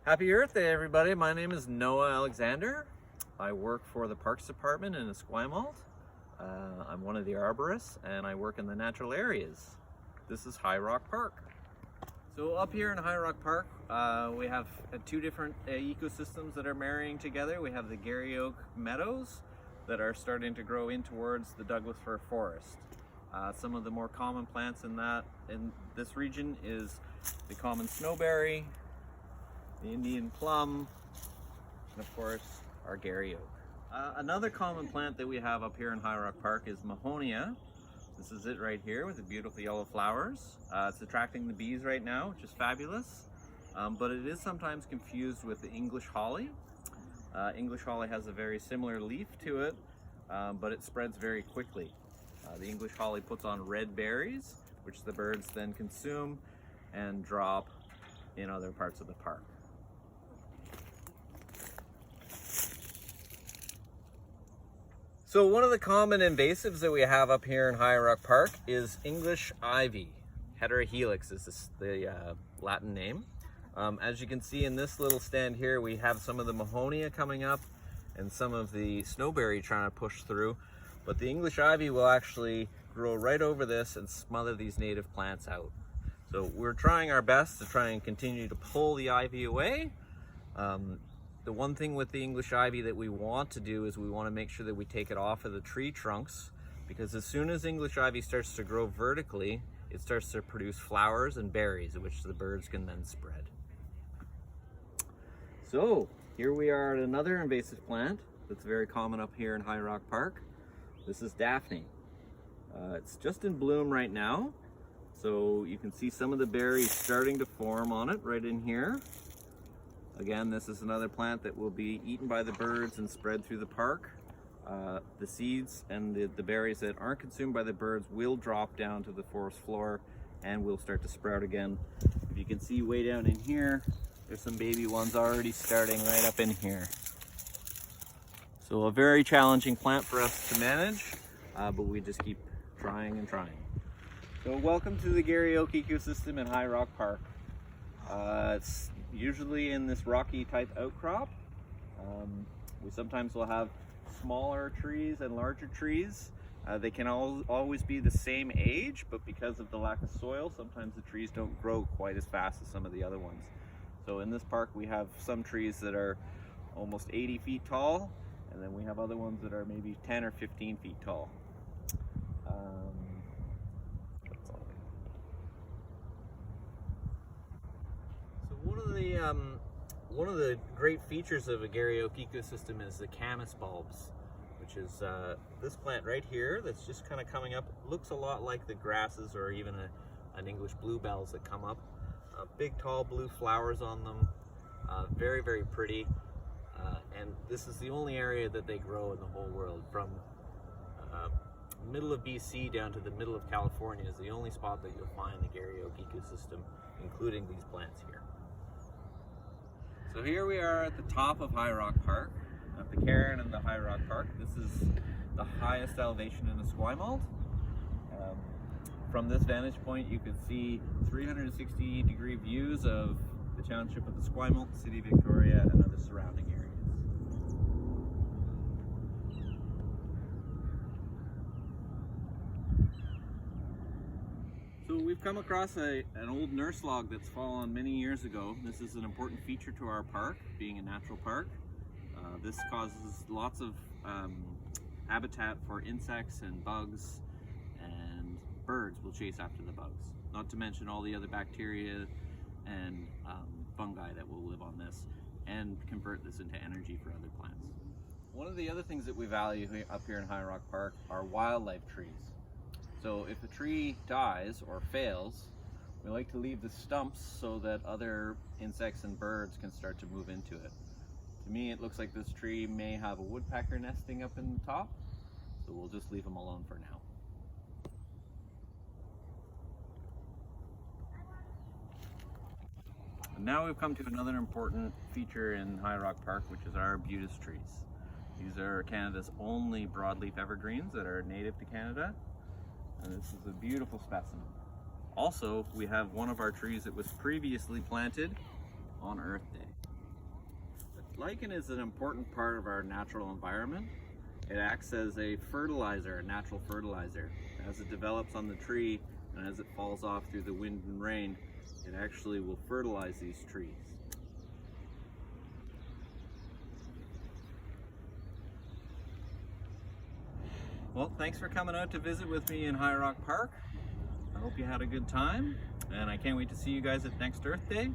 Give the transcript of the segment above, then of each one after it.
Happy Earth Day, everybody. My name is Noah Alexander. I work for the Parks Department in Esquimalt. I'm one of the arborists and I work in the natural areas. This is Highrock Park. So up here in Highrock Park, we have two different ecosystems that are marrying together. We have the Garry Oak Meadows that are starting to grow in towards the Douglas fir forest. Some of the more common plants in this region is the common snowberry, the Indian plum, and of course our Garry Oak. Another common plant that we have up here in Highrock Park is Mahonia. This is it right here with the beautiful yellow flowers. It's attracting the bees right now, which is fabulous. But it is sometimes confused with the English holly. English holly has a very similar leaf to it, but it spreads very quickly. The English holly puts on red berries, which the birds then consume and drop in other parts of the park. So one of the common invasives that we have up here in Highrock Park is English ivy. Heterohelix is the Latin name. As you can see in this little stand here, we have some of the Mahonia coming up and some of the snowberry trying to push through. But the English ivy will actually grow right over this and smother these native plants out. So we're trying our best to try and continue to pull the ivy away. The one thing with the English ivy that we want to do is we want to make sure that we take it off of the tree trunks, because as soon as English ivy starts to grow vertically, it starts to produce flowers and berries, which the birds can then spread. So here we are at another invasive plant that's very common up here in Highrock Park. This is Daphne. It's just in bloom right now, so you can see some of the berries starting to form on it right in here. Again, this is another plant that will be eaten by the birds and spread through the park. The seeds and the berries that aren't consumed by the birds will drop down to the forest floor and will start to sprout again. If you can see way down in here, there's some baby ones already starting right up in here. So a very challenging plant for us to manage, but we just keep trying and trying. So welcome to the Garry Oak ecosystem in Highrock Park. It's usually in this rocky type outcrop. We sometimes will have smaller trees and larger trees. They can always be the same age, but because of the lack of soil, sometimes the trees don't grow quite as fast as some of the other ones. So in this park we have some trees that are almost 80 feet tall, and then we have other ones that are maybe 10 or 15 feet tall. One of the great features of a Garry Oak ecosystem is the camas bulbs, which is this plant right here that's just kind of coming up. It looks a lot like the grasses or even an English bluebells that come up. Big tall blue flowers on them, very, very pretty. And this is the only area that they grow in the whole world. From middle of BC down to the middle of California is the only spot that you'll find the Garry Oak ecosystem, including these plants here. So here we are at the top of Highrock Park, at the cairn in the Highrock Park. This is the highest elevation in Esquimalt. From this vantage point you can see 360-degree views of the township of Esquimalt, the city of Victoria, and other surrounding areas. So we've come across an old nurse log that's fallen many years ago. This is an important feature to our park, being a natural park. This causes lots of habitat for insects and bugs, and birds will chase after the bugs. Not to mention all the other bacteria and fungi that will live on this and convert this into energy for other plants. One of the other things that we value up here in Highrock Park are wildlife trees. So if a tree dies or fails, we like to leave the stumps so that other insects and birds can start to move into it. To me, it looks like this tree may have a woodpecker nesting up in the top, so we'll just leave them alone for now. And now we've come to another important feature in Highrock Park, which is our arbutus trees. These are Canada's only broadleaf evergreens that are native to Canada. And this is a beautiful specimen. Also, we have one of our trees that was previously planted on Earth Day. Lichen is an important part of our natural environment. It acts as a fertilizer, a natural fertilizer. As it develops on the tree and as it falls off through the wind and rain, it actually will fertilize these trees. Well, thanks for coming out to visit with me in Highrock Park. I hope you had a good time, and I can't wait to see you guys at next Earth Day.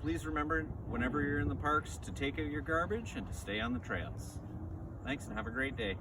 Please remember, whenever you're in the parks, to take out your garbage and to stay on the trails. Thanks and have a great day.